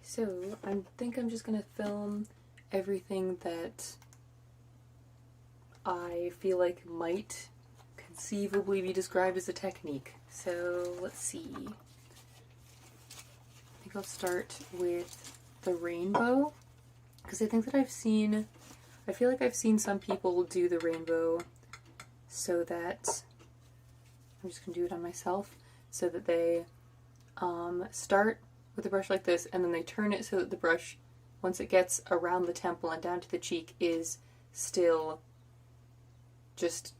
So I think I'm just gonna film everything that I feel like might conceivably be described as a technique. So let's see. I think I'll start with the rainbow, because I think that I feel like I've seen some people do the rainbow so that, I'm just gonna do it on myself, so that they start with a brush like this and then they turn it so that the brush, once it gets around the temple and down to the cheek, is still just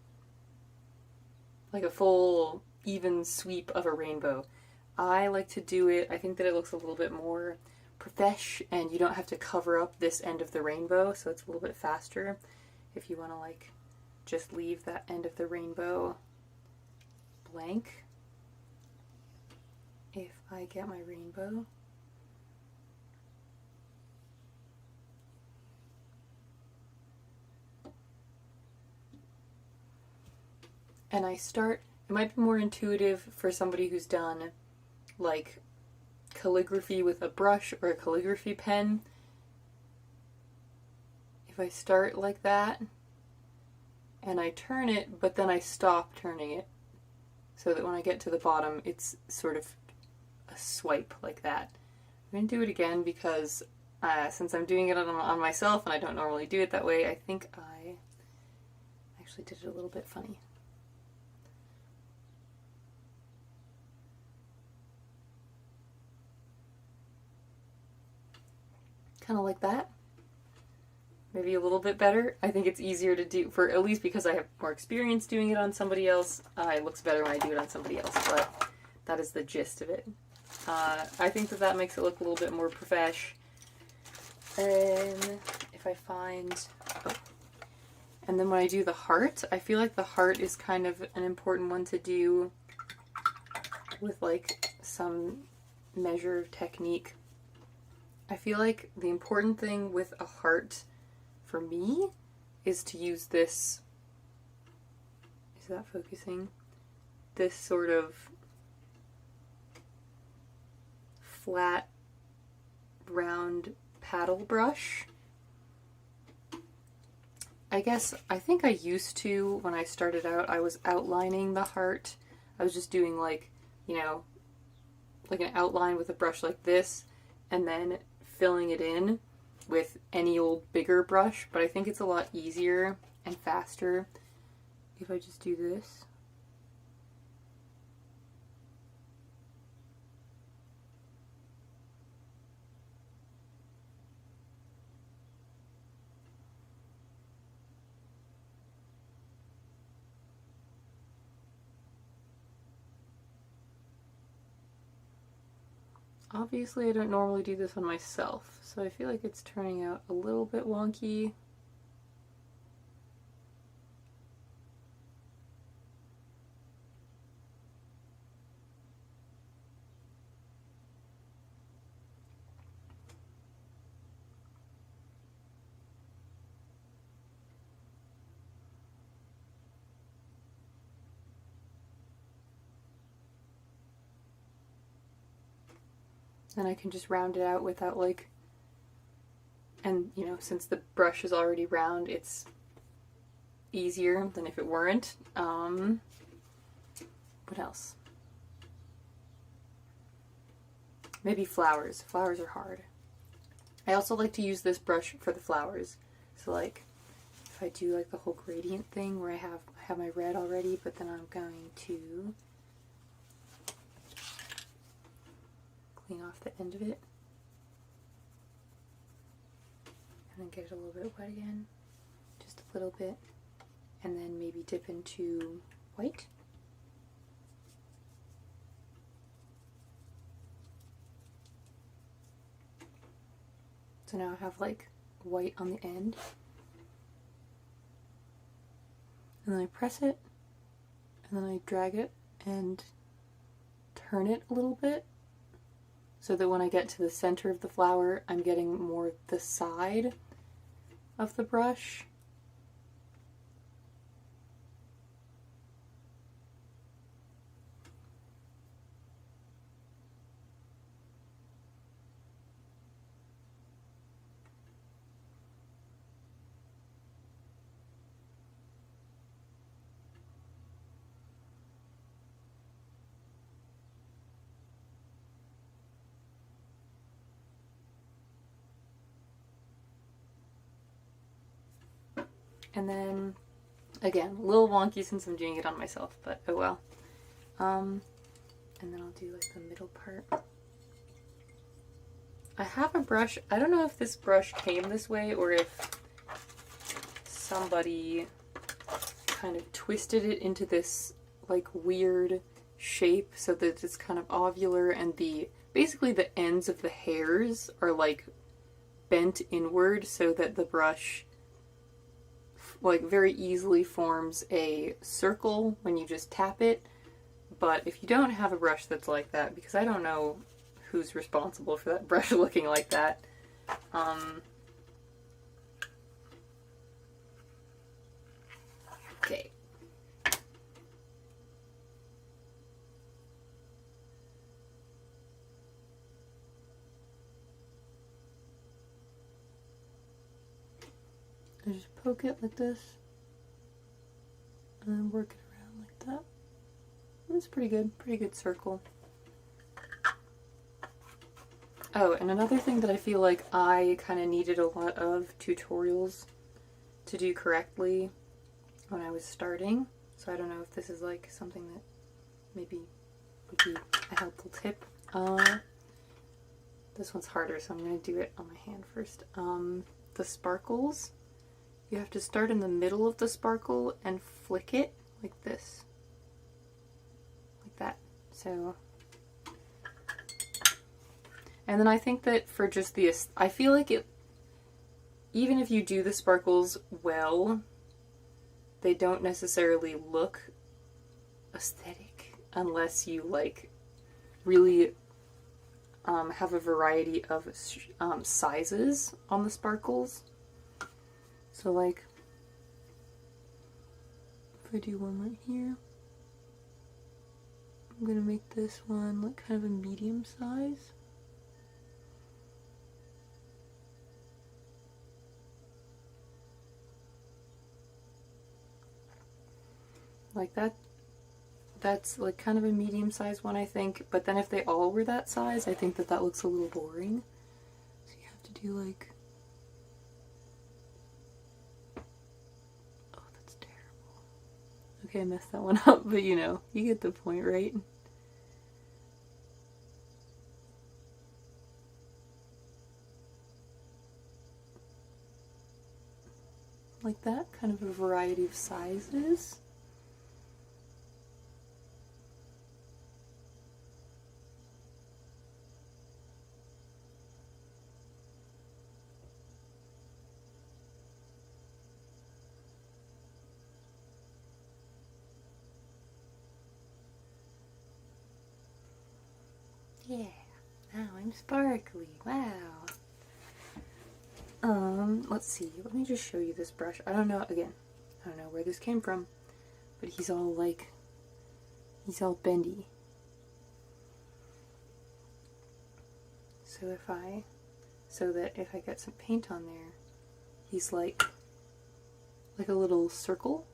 like a full even sweep of a rainbow. I like to do it, I think that it looks a little bit more profesh and you don't have to cover up this end of the rainbow, so it's a little bit faster if you want to like just leave that end of the rainbow blank. If I get my rainbow, and I start, it might be more intuitive for somebody who's done like calligraphy with a brush or a calligraphy pen. If I start like that and I turn it, but then I stop turning it so that when I get to the bottom it's sort of a swipe like that. I'm going to do it again because since I'm doing it on myself and I don't normally do it that way, I think I actually did it a little bit funny. Kind of like that. Maybe a little bit better. I think it's easier to do, for at least because I have more experience doing it on somebody else. It looks better when I do it on somebody else, but that is the gist of it. I think that makes it look a little bit more profesh. And if I find, and then when I do the heart, I feel like the heart is kind of an important one to do with like some measure of technique. I feel like the important thing with a heart for me is to use this, is that focusing? This sort of flat, round paddle brush. I think I used to, when I started out, I was outlining the heart. I was just doing like, you know, like an outline with a brush like this, and then filling it in with any old bigger brush, but I think it's a lot easier and faster if I just do this. Obviously I don't normally do this on myself, so I feel like it's turning out a little bit wonky. And I can just round it out without like, and you know, since the brush is already round, it's easier than if it weren't. What else? Maybe flowers. Flowers are hard. I also like to use this brush for the flowers. So like, if I do like the whole gradient thing where I have my red already, but then I'm going to clean off the end of it and then get it a little bit wet again, just a little bit, and then maybe dip into white. So now I have like white on the end, and then I press it, and then I drag it and turn it a little bit, so that when I get to the center of the flower, I'm getting more the side of the brush. And then, again, a little wonky since I'm doing it on myself, but oh well. And then I'll do like the middle part. I have a brush. I don't know if this brush came this way or if somebody kind of twisted it into this like weird shape so that it's kind of ovular and basically the ends of the hairs are like bent inward so that the brush like very easily forms a circle when you just tap it. But if you don't have a brush that's like that, because I don't know who's responsible for that brush looking like that, okay. I just poke it like this and then work it around like that. That's pretty good circle. Oh, and another thing that I feel like I kind of needed a lot of tutorials to do correctly when I was starting. So I don't know if this is like something that maybe would be a helpful tip. This one's harder, so I'm going to do it on my hand first. The sparkles, you have to start in the middle of the sparkle and flick it like this. Like that. So, and then I think that for just I feel like it, even if you do the sparkles well, they don't necessarily look aesthetic unless you like really have a variety of sizes on the sparkles. So like, if I do one right here, I'm gonna make this one like kind of a medium size. Like that. That's like kind of a medium sized one, I think. But then if they all were that size, I think that looks a little boring. So you have to do like, oh, that's terrible. Okay, I messed that one up, but you know, you get the point, right? Like that, kind of a variety of sizes. Yeah, now I'm sparkly. Wow. Let's see. Let me just show you this brush. I don't know, again, I don't know where this came from, but he's all like, he's all bendy. So that if I get some paint on there, he's like a little circle.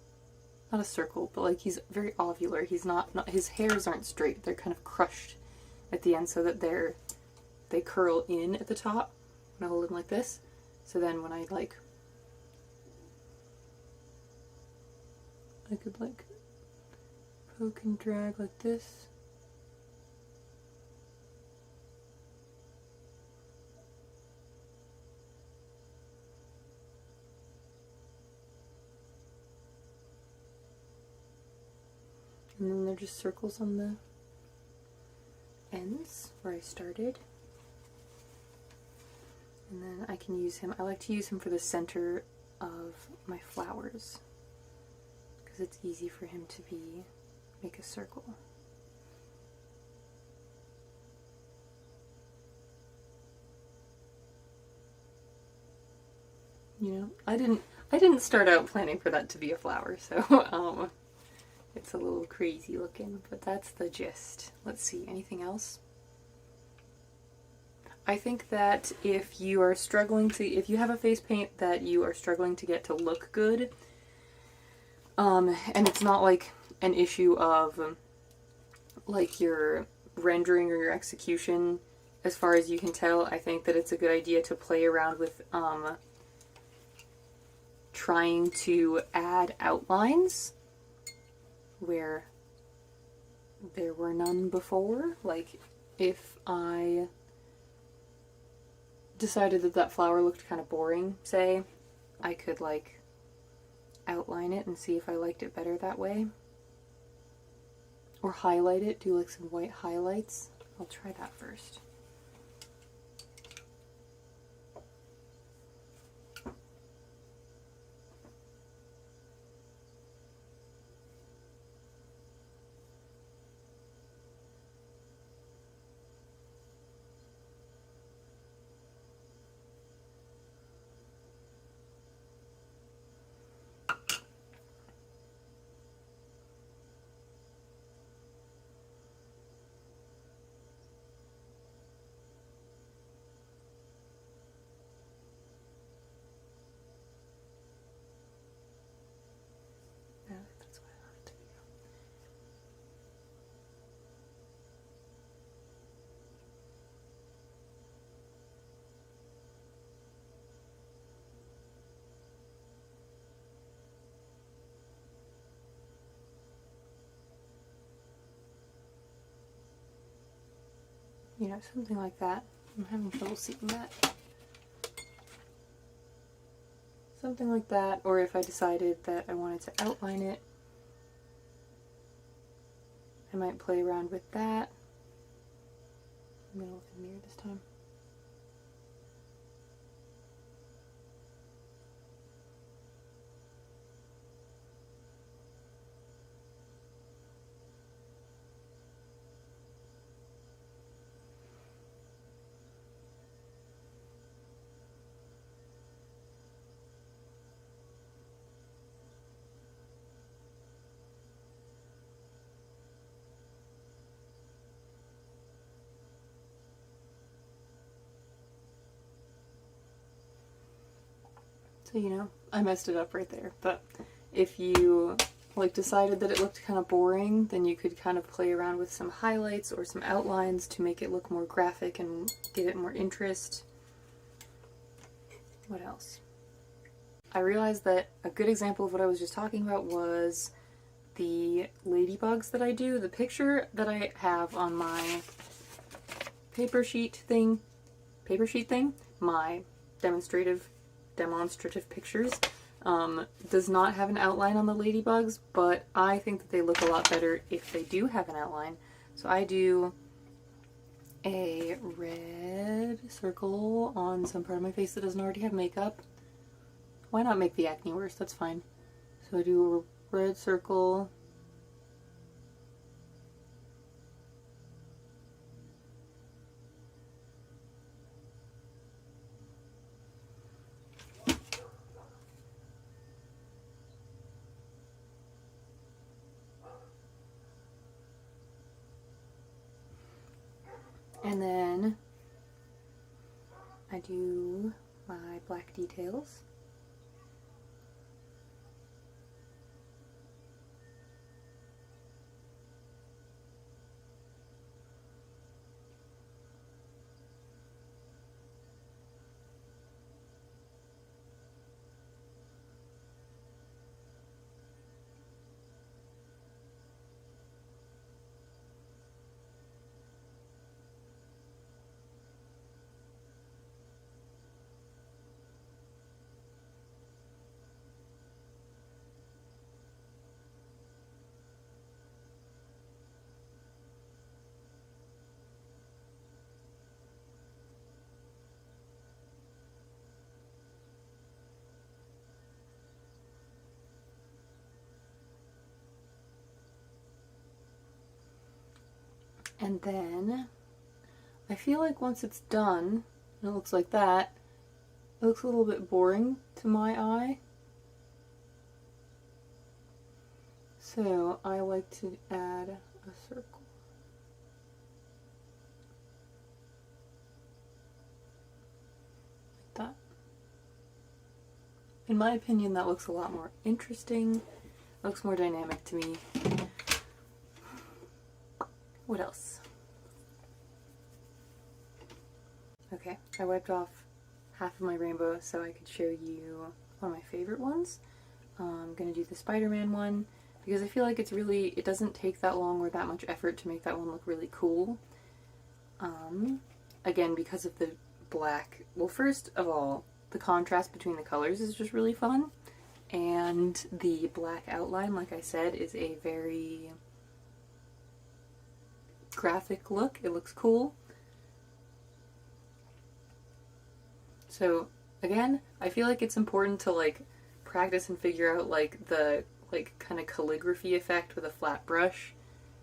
Not a circle, but like he's very ovular. He's not his hairs aren't straight. They're kind of crushed at the end so that they curl in at the top when I hold them like this. So then when I like, I could like poke and drag like this. And then they're just circles on the ends where I started. And then I can use him, I like to use him for the center of my flowers because it's easy for him to make a circle. You know, I didn't start out planning for that to be a flower, so it's a little crazy looking, but that's the gist. Let's see, anything else? I think that if you are struggling if you have a face paint that you are struggling to get to look good, and it's not like an issue of like your rendering or your execution, as far as you can tell, I think that it's a good idea to play around with trying to add outlines where there were none before. Like, if I decided that that flower looked kind of boring, say, I could like outline it and see if I liked it better that way. Or highlight it, do like some white highlights. I'll try that first. You know, something like that. I'm having trouble seeing that. Something like that, or if I decided that I wanted to outline it, I might play around with that. I'm gonna look in the mirror this time. So, you know, I messed it up right there, but if you like decided that it looked kind of boring, then you could kind of play around with some highlights or some outlines to make it look more graphic and give it more interest. What else? I realized that a good example of what I was just talking about was the ladybugs that I do. The picture that I have on my paper sheet thing, my demonstrative pictures, does not have an outline on the ladybugs, but I think that they look a lot better if they do have an outline. So I do a red circle on some part of my face that doesn't already have makeup. Why not make the acne worse? That's fine. So I do a red circle. And then I do my black details. And then I feel like once it's done, and it looks like that, it looks a little bit boring to my eye. So I like to add a circle. Like that. In my opinion, that looks a lot more interesting. It looks more dynamic to me. What else? Okay, I wiped off half of my rainbow so I could show you one of my favorite ones. I'm going to do the Spider-Man one because I feel like it doesn't take that long or that much effort to make that one look really cool. Again, because of the black. Well, first of all, the contrast between the colors is just really fun. And the black outline, like I said, is a very graphic look. It looks cool. So, again, I feel like it's important to, like, practice and figure out, like, the, like, kind of calligraphy effect with a flat brush.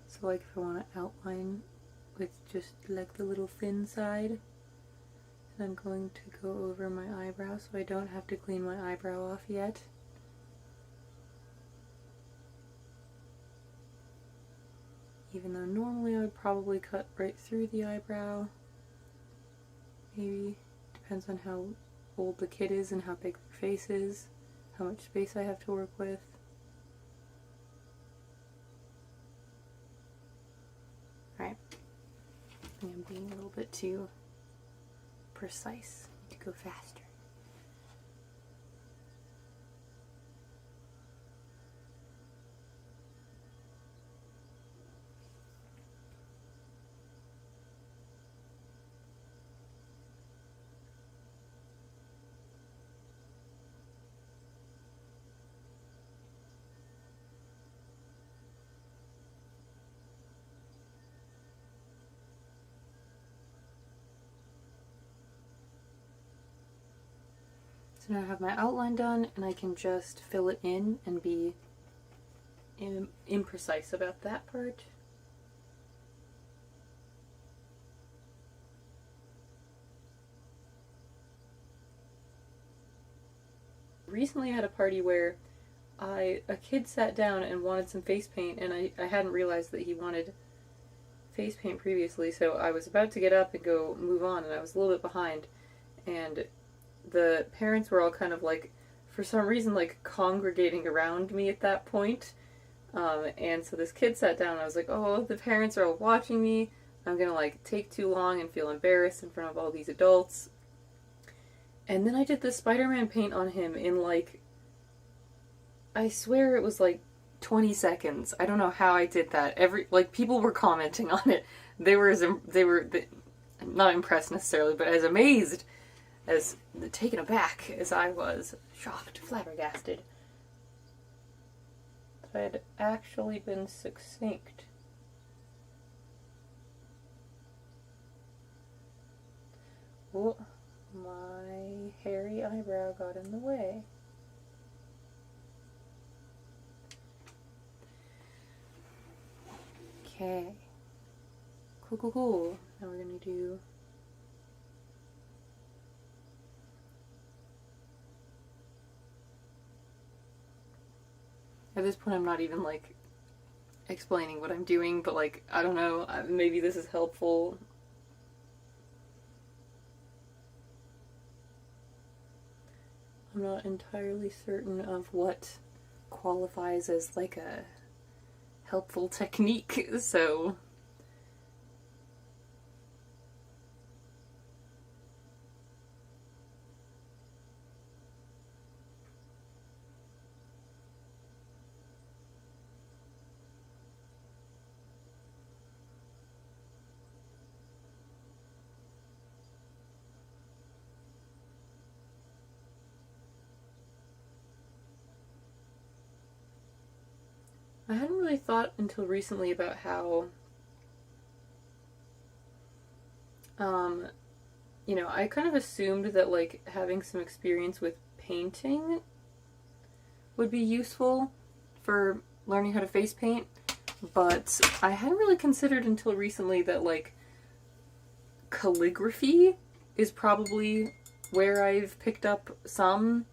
So, like, if I want to outline with just, like, the little thin side, and I'm going to go over my eyebrow so I don't have to clean my eyebrow off yet. Even though normally I would probably cut right through the eyebrow. Maybe. Depends on how old the kid is and how big their face is, how much space I have to work with. Alright. I think I'm being a little bit too precise. I need to go faster. So now I have my outline done, and I can just fill it in and be imprecise about that part. Recently I had a party where a kid sat down and wanted some face paint, and I hadn't realized that he wanted face paint previously, so I was about to get up and go move on, and I was a little bit behind, and the parents were all kind of like, for some reason, like congregating around me at that point. And so this kid sat down and I was like, oh, the parents are all watching me. I'm gonna like take too long and feel embarrassed in front of all these adults. And then I did the Spider-Man paint on him in like, I swear it was like 20 seconds. I don't know how I did that. People were commenting on it. They were not impressed necessarily, but as amazed, as taken aback as I was, shocked, flabbergasted, that I had actually been succinct. Oh, my hairy eyebrow got in the way. Okay. Cool. Now we're gonna do at this point I'm not even like explaining what I'm doing, but like, I don't know, maybe this is helpful. I'm not entirely certain of what qualifies as like a helpful technique, so I hadn't really thought until recently about how, I kind of assumed that, like, having some experience with painting would be useful for learning how to face paint, but I hadn't really considered until recently that, like, calligraphy is probably where I've picked up some,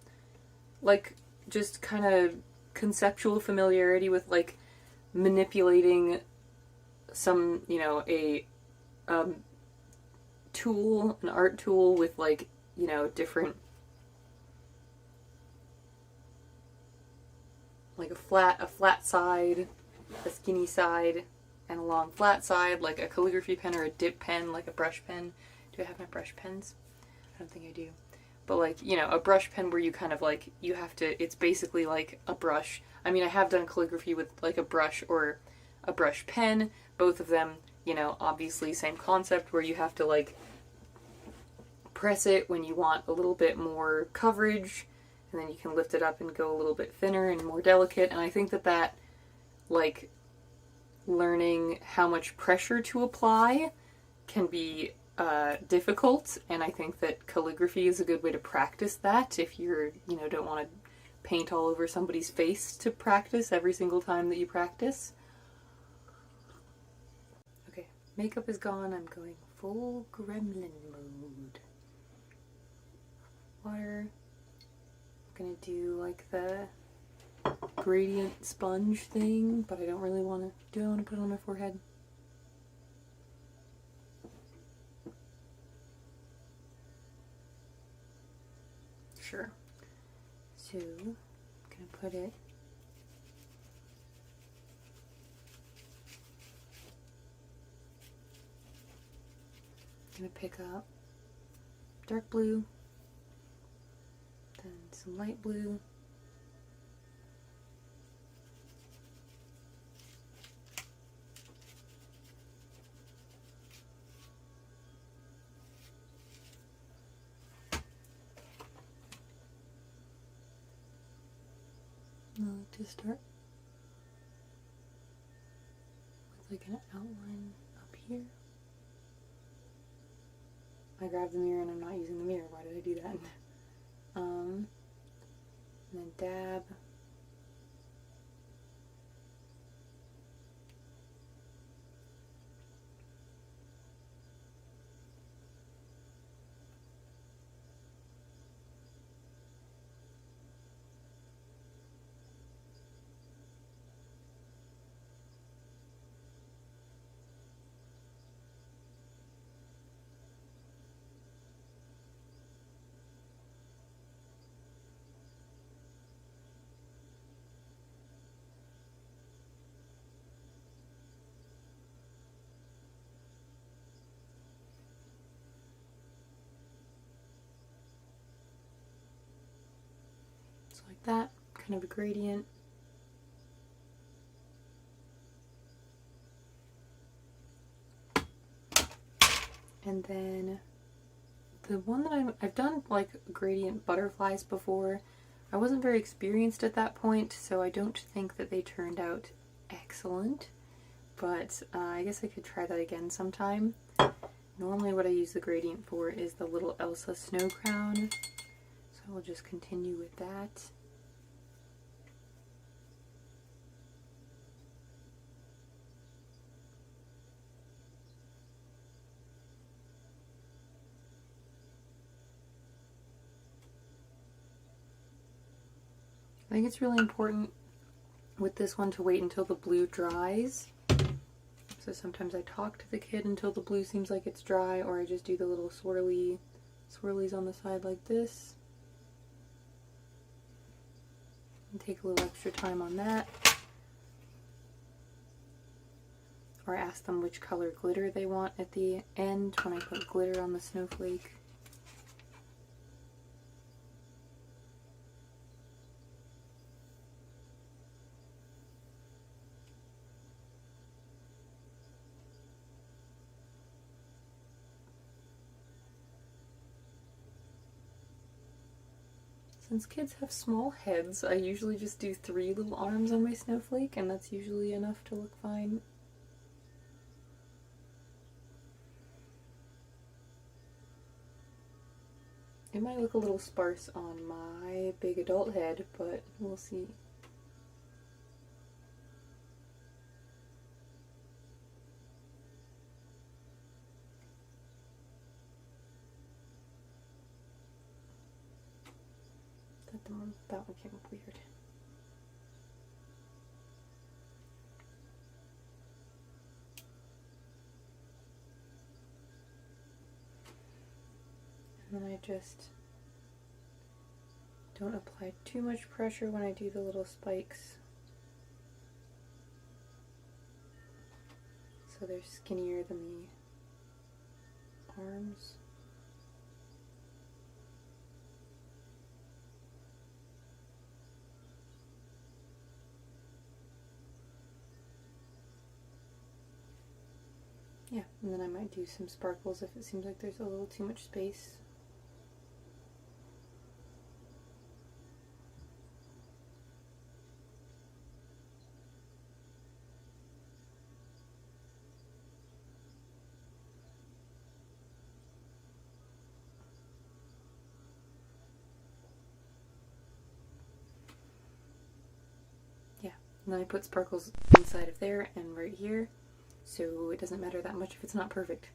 like, just kind of conceptual familiarity with like manipulating some, a tool, an art tool with like, different, like a flat side, a skinny side, and a long flat side, like a calligraphy pen or a dip pen, like a brush pen. Do I have my brush pens? I don't think I do. but like, you know, a brush pen where you kind of like, you have to, it's basically like a brush. I mean, I have done calligraphy with like a brush or a brush pen, both of them, you know, obviously same concept where you have to like press it when you want a little bit more coverage, and then you can lift it up and go a little bit thinner and more delicate. And I think that that, like, learning how much pressure to apply can be difficult, and I think that calligraphy is a good way to practice that if you're, you know, don't want to paint all over somebody's face to practice every single time that you practice. Okay, makeup is gone. I'm going full gremlin mode. Water. I'm gonna do like the gradient sponge thing, but I don't really want to. Do I want to put it on my forehead? Sure. So, I'm gonna put it gonna pick up dark blue, then some light blue, I like to start with like an outline up here. I grabbed the mirror and I'm not using the mirror. Why did I do that? And then dab. So like that, kind of a gradient. And then the one that I've done like gradient butterflies before. I wasn't very experienced at that point, so I don't think that they turned out excellent, but I guess I could try that again sometime. Normally what I use the gradient for is the little Elsa snow crown, so I'll just continue with that. I think it's really important with this one to wait until the blue dries. So sometimes I talk to the kid until the blue seems like it's dry, or I just do the little swirlies on the side like this. And take a little extra time on that. Or I ask them which color glitter they want at the end when I put glitter on the snowflake. Since kids have small heads, I usually just do 3 little arms on my snowflake, and that's usually enough to look fine. It might look a little sparse on my big adult head, but we'll see. That one came up weird. And then I just don't apply too much pressure when I do the little spikes, so they're skinnier than the arms. And then I might do some sparkles if it seems like there's a little too much space. Yeah, and then I put sparkles inside of there and right here, so it doesn't matter that much if it's not perfect.